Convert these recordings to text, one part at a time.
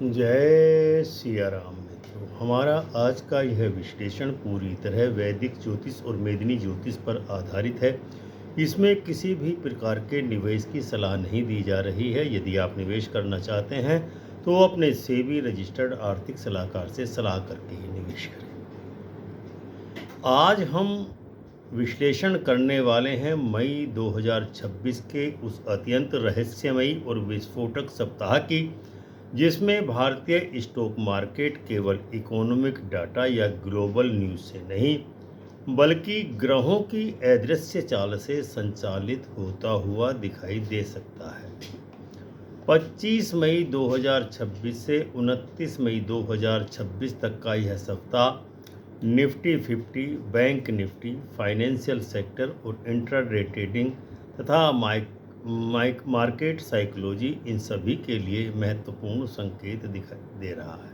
जय सिया राम मित्रों। हमारा आज का यह विश्लेषण पूरी तरह वैदिक ज्योतिष और मेदिनी ज्योतिष पर आधारित है। इसमें किसी भी प्रकार के निवेश की सलाह नहीं दी जा रही है। यदि आप निवेश करना चाहते हैं तो अपने सेबी रजिस्टर्ड आर्थिक सलाहकार से सलाह करके ही निवेश करें। आज हम विश्लेषण करने वाले हैं मई 2026 के उस अत्यंत रहस्यमयी और विस्फोटक सप्ताह की, जिसमें भारतीय स्टॉक मार्केट केवल इकोनॉमिक डाटा या ग्लोबल न्यूज़ से नहीं बल्कि ग्रहों की अदृश्य चाल से संचालित होता हुआ दिखाई दे सकता है। 25 मई 2026 से 29 मई 2026 तक का यह सप्ताह Nifty 50, bank Nifty, financial sector और इंट्राडे ट्रेडिंग तथा मार्केट साइकोलॉजी, इन सभी के लिए महत्वपूर्ण संकेत दिखाई दे रहा है,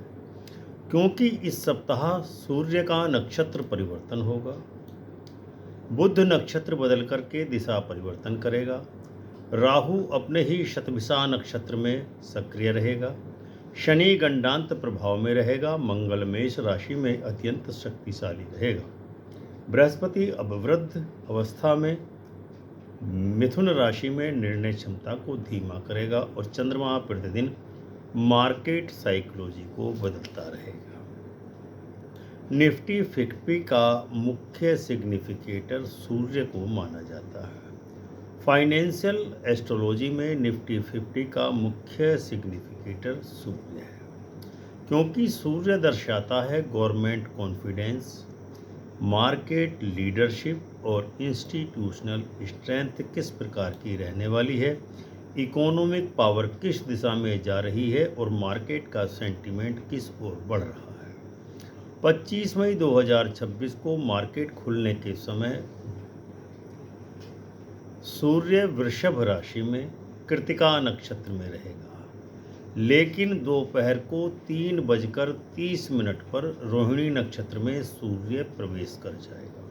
क्योंकि इस सप्ताह सूर्य का नक्षत्र परिवर्तन होगा। बुध नक्षत्र बदल करके दिशा परिवर्तन करेगा। राहु अपने ही शतभिषा नक्षत्र में सक्रिय रहेगा। शनि गंडांत प्रभाव में रहेगा। मंगल मेष राशि में अत्यंत शक्तिशाली रहेगा। बृहस्पति अवरुद्ध अवस्था में मिथुन राशि में निर्णय क्षमता को धीमा करेगा और चंद्रमा प्रतिदिन मार्केट साइकोलॉजी को बदलता रहेगा। निफ्टी 50 का मुख्य सिग्निफिकेटर सूर्य को माना जाता है। फाइनेंशियल एस्ट्रोलॉजी में निफ्टी 50 का मुख्य सिग्निफिकेटर सूर्य है, क्योंकि सूर्य दर्शाता है गवर्नमेंट कॉन्फिडेंस, मार्केट लीडरशिप और इंस्टीट्यूशनल स्ट्रेंथ किस प्रकार की रहने वाली है, इकोनॉमिक पावर किस दिशा में जा रही है और मार्केट का सेंटीमेंट किस ओर बढ़ रहा है। 25 मई 2026 को मार्केट खुलने के समय सूर्य वृषभ राशि में कृत्तिका नक्षत्र में रहेगा, लेकिन दोपहर को 3:30 पर रोहिणी नक्षत्र में सूर्य प्रवेश कर जाएगा।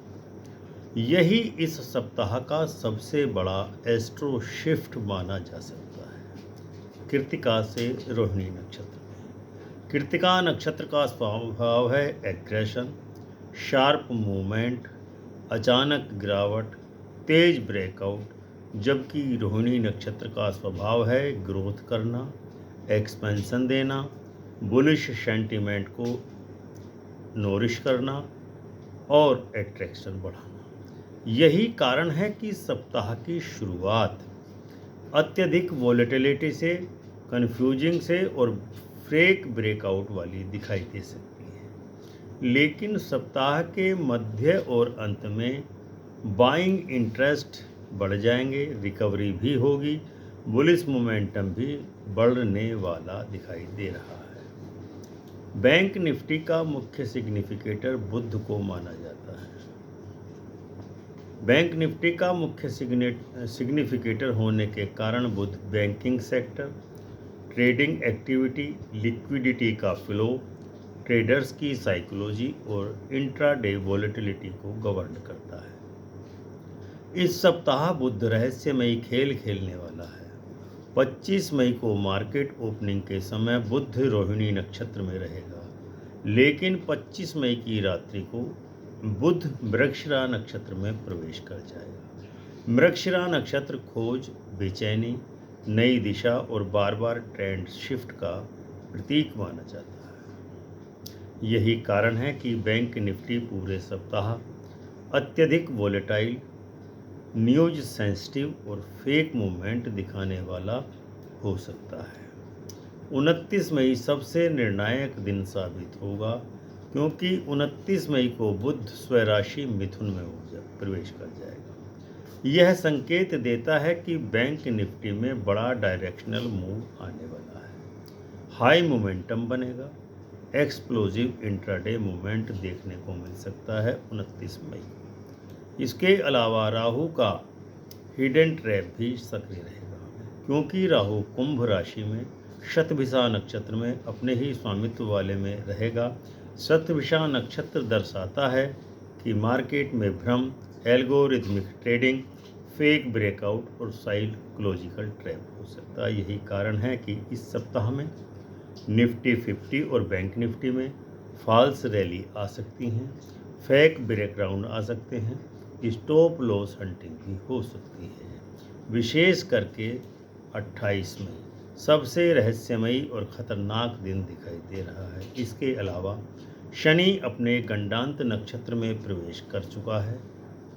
यही इस सप्ताह का सबसे बड़ा एस्ट्रो शिफ्ट माना जा सकता है। कृत्तिका से रोहिणी नक्षत्र में कृत्तिका नक्षत्र का स्वभाव है एग्रेशन, शार्प मूवमेंट, अचानक गिरावट, तेज ब्रेकआउट, जबकि रोहिणी नक्षत्र का स्वभाव है ग्रोथ करना, एक्सपेंशन देना, बुलिश सेंटीमेंट को नोरिश करना और अट्रैक्शन बढ़ाना। यही कारण है कि सप्ताह की शुरुआत अत्यधिक वॉलेटिलिटी से, कन्फ्यूजिंग से और फ्रेक ब्रेकआउट वाली दिखाई दे सकती है, लेकिन सप्ताह के मध्य और अंत में बाइंग इंटरेस्ट बढ़ जाएंगे, रिकवरी भी होगी, बुलिश मोमेंटम भी बढ़ने वाला दिखाई दे रहा है। बैंक निफ्टी का मुख्य सिग्निफिकेटर बुध को माना जाता है। बैंक निफ्टी का मुख्य सिग्निफिकेटर होने के कारण Budh banking sector, trading activity, liquidity का फ्लो, ट्रेडर्स की साइकोलॉजी और इंट्राडे वॉलेटिलिटी को गवर्न करता है। इस सप्ताह बुध रहस्यमयी खेल खेलने वाला है। 25 मई को मार्केट ओपनिंग के समय बुध रोहिणी नक्षत्र में रहेगा, लेकिन 25 मई की रात्रि को बुध मृगशिरा नक्षत्र में प्रवेश कर जाएगा। मृगशिरा नक्षत्र खोज, बेचैनी, नई दिशा और बार बार ट्रेंड शिफ्ट का प्रतीक माना जाता है। यही कारण है कि बैंक निफ्टी पूरे सप्ताह अत्यधिक वोलेटाइल, न्यूज सेंसिटिव और फेक मूवमेंट दिखाने वाला हो सकता है। 29 मई सबसे निर्णायक दिन साबित होगा, क्योंकि 29 मई को बुध स्वराशि मिथुन में प्रवेश कर जाएगा। यह संकेत देता है कि बैंक निफ्टी में बड़ा डायरेक्शनल मूव आने वाला है। हाई मोमेंटम बनेगा। एक्सप्लोजिव इंट्राडे मूवमेंट देखने को मिल सकता है 29 मई। इसके अलावा राहु का हिडन ट्रैप भी सक्रिय रहेगा, क्योंकि राहु कुंभ राशि में शतभिषा नक्षत्र में अपने ही स्वामित्व वाले में रहेगा। शतभिषा नक्षत्र दर्शाता है कि मार्केट में भ्रम, एल्गोरिथमिक ट्रेडिंग, फेक ब्रेकआउट और साइकोलॉजिकल ट्रैप हो सकता है। यही कारण है कि इस सप्ताह में निफ्टी 50 और बैंक निफ्टी में फॉल्स रैली आ सकती हैं, फेक ब्रेकडाउन आ सकते हैं, स्टॉप लॉस हंटिंग भी हो सकती है। विशेष करके 28 मई सबसे रहस्यमयी और ख़तरनाक दिन दिखाई दे रहा है। इसके अलावा शनि अपने गंडांत नक्षत्र में प्रवेश कर चुका है,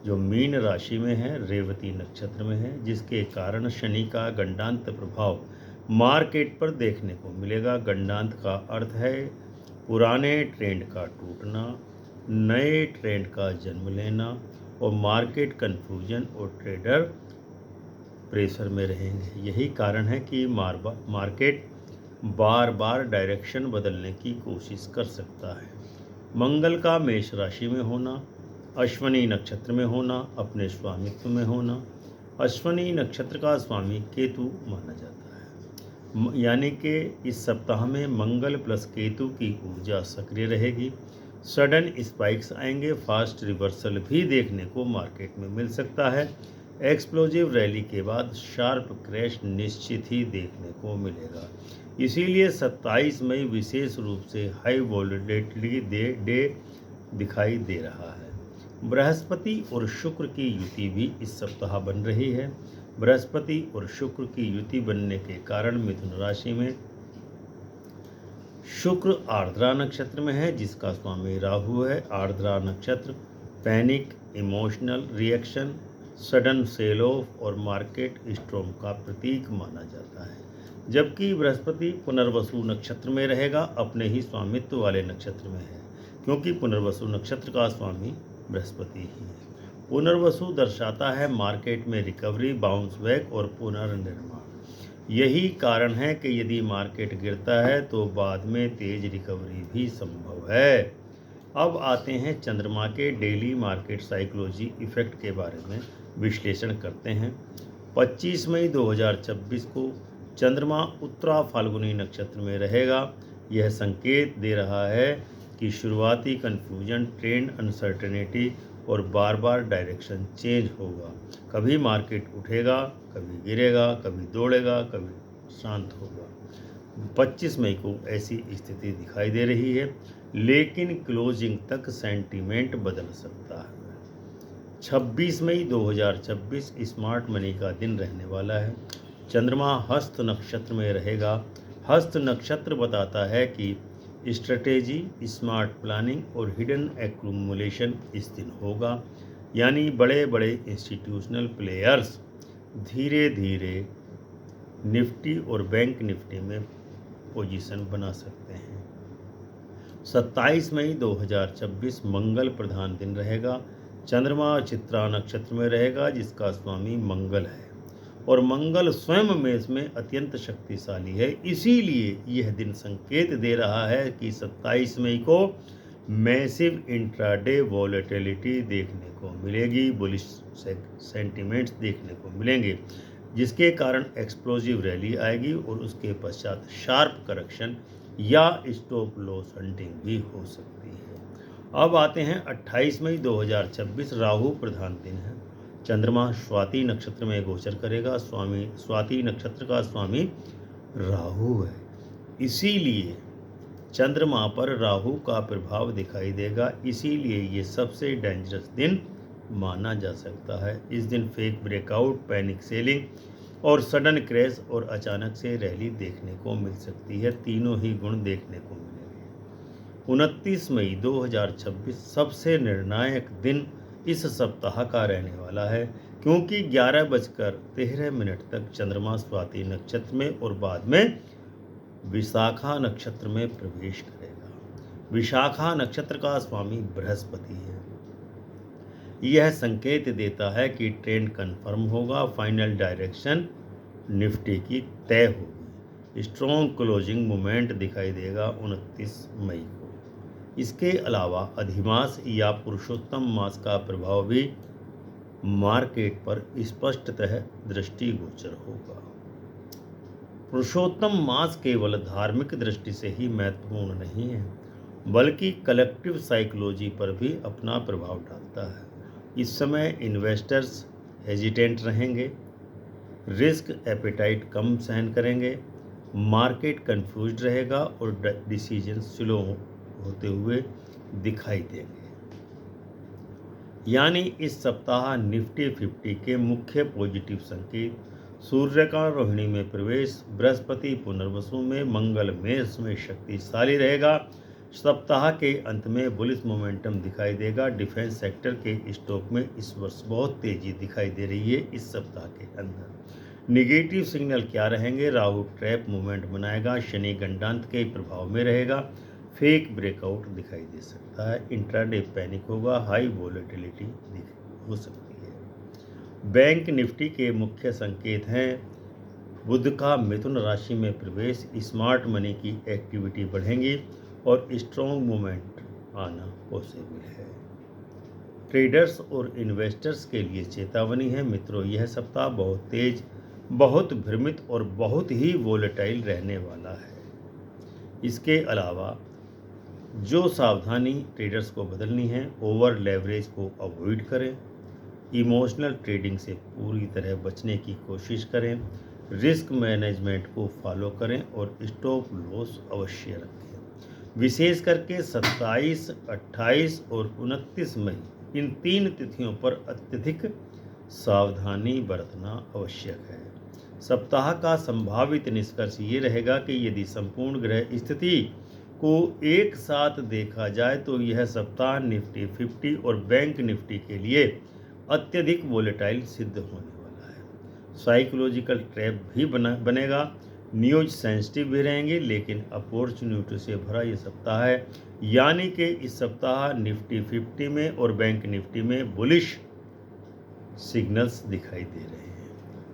जो मीन राशि में है, रेवती नक्षत्र में है, जिसके कारण शनि का गंडांत प्रभाव मार्केट पर देखने को मिलेगा। गंडांत का अर्थ है पुराने ट्रेंड का टूटना, नए ट्रेंड का जन्म लेना और मार्केट कन्फ्यूजन और ट्रेडर प्रेशर में रहेंगे। यही कारण है कि मार्केट बार बार डायरेक्शन बदलने की कोशिश कर सकता है। मंगल का मेष राशि में होना, अश्वनी नक्षत्र में होना, अपने स्वामित्व में होना। अश्वनी नक्षत्र का स्वामी केतु माना जाता है, यानी कि इस सप्ताह में मंगल प्लस केतु की ऊर्जा सक्रिय रहेगी। सडन स्पाइक्स आएंगे, फास्ट रिवर्सल भी देखने को मार्केट में मिल सकता है। एक्सप्लोजिव रैली के बाद शार्प क्रैश निश्चित ही देखने को मिलेगा। इसीलिए 27 मई विशेष रूप से हाई वॉलेटिलिटी डे दिखाई दे रहा है। बृहस्पति और शुक्र की युति भी इस सप्ताह बन रही है। बृहस्पति और शुक्र की युति बनने के कारण मिथुन राशि में शुक्र आर्द्रा नक्षत्र में है, जिसका स्वामी राहु है। आर्द्रा नक्षत्र panic, emotional reaction, sudden sell off और मार्केट स्टॉर्म का प्रतीक माना जाता है। जबकि बृहस्पति पुनर्वसु नक्षत्र में रहेगा, अपने ही स्वामित्व वाले नक्षत्र में है, क्योंकि पुनर्वसु नक्षत्र का स्वामी बृहस्पति ही है। पुनर्वसु दर्शाता है मार्केट में रिकवरी, बाउंस बैक और पुनर्निर्माण। यही कारण है कि यदि मार्केट गिरता है तो बाद में तेज रिकवरी भी संभव है। अब आते हैं चंद्रमा के डेली मार्केट साइकोलॉजी इफेक्ट के बारे में विश्लेषण करते हैं। 25 मई 2026 को चंद्रमा उत्तरा फाल्गुनी नक्षत्र में रहेगा। यह संकेत दे रहा है कि शुरुआती कन्फ्यूजन, ट्रेंड अनसर्टेनिटी और बार बार डायरेक्शन चेंज होगा। कभी मार्केट उठेगा, कभी गिरेगा, कभी दौड़ेगा, कभी शांत होगा। 25 मई को ऐसी स्थिति दिखाई दे रही है, लेकिन क्लोजिंग तक सेंटीमेंट बदल सकता है। 26 मई 2026 स्मार्ट मनी का दिन रहने वाला है। चंद्रमा हस्त नक्षत्र में रहेगा। हस्त नक्षत्र बताता है कि स्ट्रेटेजी, स्मार्ट प्लानिंग और हिडन एक्यूमुलेशन इस दिन होगा, यानी बड़े बड़े इंस्टीट्यूशनल प्लेयर्स धीरे धीरे निफ्टी और बैंक निफ्टी में पोजीशन बना सकते हैं। 27 मई 2026 मंगल प्रधान दिन रहेगा। चंद्रमा चित्रा नक्षत्र में रहेगा, जिसका स्वामी मंगल है और मंगल स्वयं मेष में अत्यंत शक्तिशाली है। इसीलिए यह दिन संकेत दे रहा है कि 27 मई को मैसिव इंट्राडे वॉलेटिलिटी देखने को मिलेगी, बुलिश सेंटिमेंट्स देखने को मिलेंगे, जिसके कारण एक्सप्लोजिव रैली आएगी और उसके पश्चात शार्प करेक्शन या स्टॉप लॉस हंटिंग भी हो सकती है। अब आते हैं 28 मई 2026 राहु प्रधान दिन है। चंद्रमा स्वाति नक्षत्र में गोचर करेगा। स्वाति नक्षत्र का स्वामी राहु है, इसीलिए चंद्रमा पर राहु का प्रभाव दिखाई देगा। इसीलिए ये सबसे डेंजरस दिन माना जा सकता है। इस दिन फेक ब्रेकआउट, पैनिक सेलिंग और सडन क्रैश और अचानक से रैली देखने को मिल सकती है। तीनों ही गुण देखने को मिलेंगे। 29 मई 2026 सबसे निर्णायक दिन इस सप्ताह का रहने वाला है, क्योंकि 11:13 तक चंद्रमा स्वाति नक्षत्र में और बाद में विशाखा नक्षत्र में प्रवेश करेगा। विशाखा नक्षत्र का स्वामी बृहस्पति है। यह संकेत देता है कि ट्रेंड कंफर्म होगा, फाइनल डायरेक्शन निफ्टी की तय होगी। स्ट्रॉन्ग क्लोजिंग मूवमेंट दिखाई देगा 29 मई को। इसके अलावा अधिमास या पुरुषोत्तम मास का प्रभाव भी मार्केट पर स्पष्टतः दृष्टिगोचर होगा। पुरुषोत्तम मास केवल धार्मिक दृष्टि से ही महत्वपूर्ण नहीं है, बल्कि कलेक्टिव साइकोलॉजी पर भी अपना प्रभाव डालता है। इस समय इन्वेस्टर्स हेजिटेंट रहेंगे, रिस्क एपेटाइट कम सहन करेंगे, मार्केट कंफ्यूज रहेगा और डिसीजन स्लो होते हुए दिखाई देंगे। यानी इस सप्ताह निफ्टी 50 के मुख्य पॉजिटिव संकेत: सूर्य का रोहिणी में प्रवेश, बृहस्पति पुनर्वसु में, मंगल मेष में शक्तिशाली रहेगा। सप्ताह के अंत में बुलिश मोमेंटम दिखाई देगा। डिफेंस सेक्टर के स्टॉक में इस वर्ष बहुत तेजी दिखाई दे रही है। इस सप्ताह के अंदर निगेटिव सिग्नल क्या रहेंगे? राहु ट्रैप मूवमेंट बनाएगा, शनि गंडांत के प्रभाव में रहेगा, फेक ब्रेकआउट दिखाई दे सकता है, इंट्राडे पैनिक होगा, हाई वॉलेटिलिटी हो सकती है। बैंक निफ्टी के मुख्य संकेत हैं: बुध का मिथुन राशि में प्रवेश, स्मार्ट मनी की एक्टिविटी बढ़ेंगी और स्ट्रॉन्ग मूवमेंट आना पॉसिबल है। ट्रेडर्स और इन्वेस्टर्स के लिए चेतावनी है मित्रों, यह सप्ताह बहुत तेज, बहुत भ्रमित और बहुत ही वोलेटाइल रहने वाला है। इसके अलावा जो सावधानी ट्रेडर्स को बदलनी है: ओवर लेवरेज को अवॉइड करें, इमोशनल ट्रेडिंग से पूरी तरह बचने की कोशिश करें, रिस्क मैनेजमेंट को फॉलो करें और स्टॉप लॉस अवश्य रखें। विशेष करके 27, 28 और 29 मई इन 3 तिथियों पर अत्यधिक सावधानी बरतना आवश्यक है। सप्ताह का संभावित निष्कर्ष ये रहेगा कि यदि संपूर्ण ग्रह स्थिति को एक साथ देखा जाए तो यह सप्ताह निफ्टी 50 और बैंक निफ्टी के लिए अत्यधिक वोलेटाइल सिद्ध होने वाला है। साइकोलॉजिकल ट्रैप भी बनेगा, न्यूज सेंसिटिव भी रहेंगे, लेकिन अपॉर्चुनिटी से भरा ये सप्ताह है। यानी कि इस सप्ताह निफ्टी 50 में और बैंक निफ्टी में बुलिश सिग्नल्स दिखाई दे रहे हैं।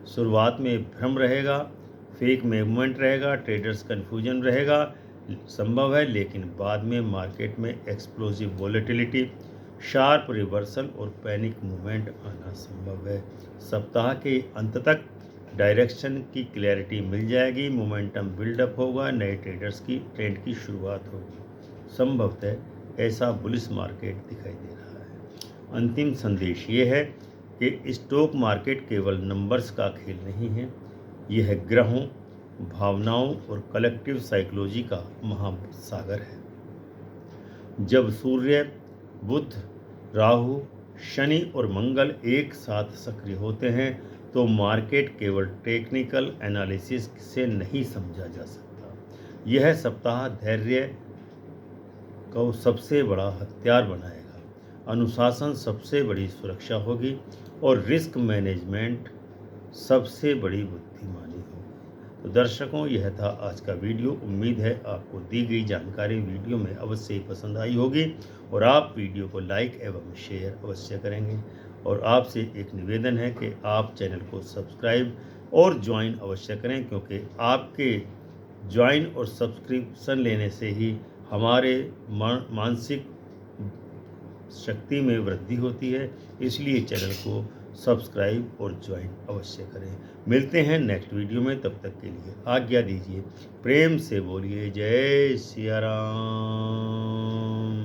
शुरुआत में भ्रम रहेगा, फेक मूवमेंट रहेगा, ट्रेडर्स कन्फ्यूजन रहेगा संभव है, लेकिन बाद में मार्केट में एक्सप्लोसिव वॉलेटिलिटी, शार्प रिवर्सल और पैनिक मूवमेंट आना संभव है। सप्ताह के अंत तक डायरेक्शन की क्लैरिटी मिल जाएगी, मोमेंटम बिल्डअप होगा, नए ट्रेडर्स की ट्रेंड की शुरुआत होगी। संभवतः ऐसा बुलिश मार्केट दिखाई दे रहा है। अंतिम संदेश ये है कि स्टॉक मार्केट केवल नंबर्स का खेल नहीं है, यह ग्रहों, भावनाओं और कलेक्टिव साइकोलॉजी का महासागर है। जब सूर्य, बुध, राहु, शनि और मंगल एक साथ सक्रिय होते हैं तो मार्केट केवल टेक्निकल एनालिसिस से नहीं समझा जा सकता। यह सप्ताह धैर्य को सबसे बड़ा हथियार बनाएगा, अनुशासन सबसे बड़ी सुरक्षा होगी और रिस्क मैनेजमेंट सबसे बड़ी बुद्धिमानी होगी। तो दर्शकों, यह था आज का वीडियो। उम्मीद है आपको दी गई जानकारी वीडियो में अवश्य ही पसंद आई होगी और आप वीडियो को लाइक एवं शेयर अवश्य करेंगे। और आपसे एक निवेदन है कि आप चैनल को सब्सक्राइब और ज्वाइन अवश्य करें, क्योंकि आपके ज्वाइन और सब्सक्रिप्शन लेने से ही हमारे मानसिक शक्ति में वृद्धि होती है। इसलिए चैनल को सब्सक्राइब और ज्वाइन अवश्य करें। मिलते हैं नेक्स्ट वीडियो में, तब तक के लिए आज्ञा दीजिए। प्रेम से बोलिए जय सिया राम।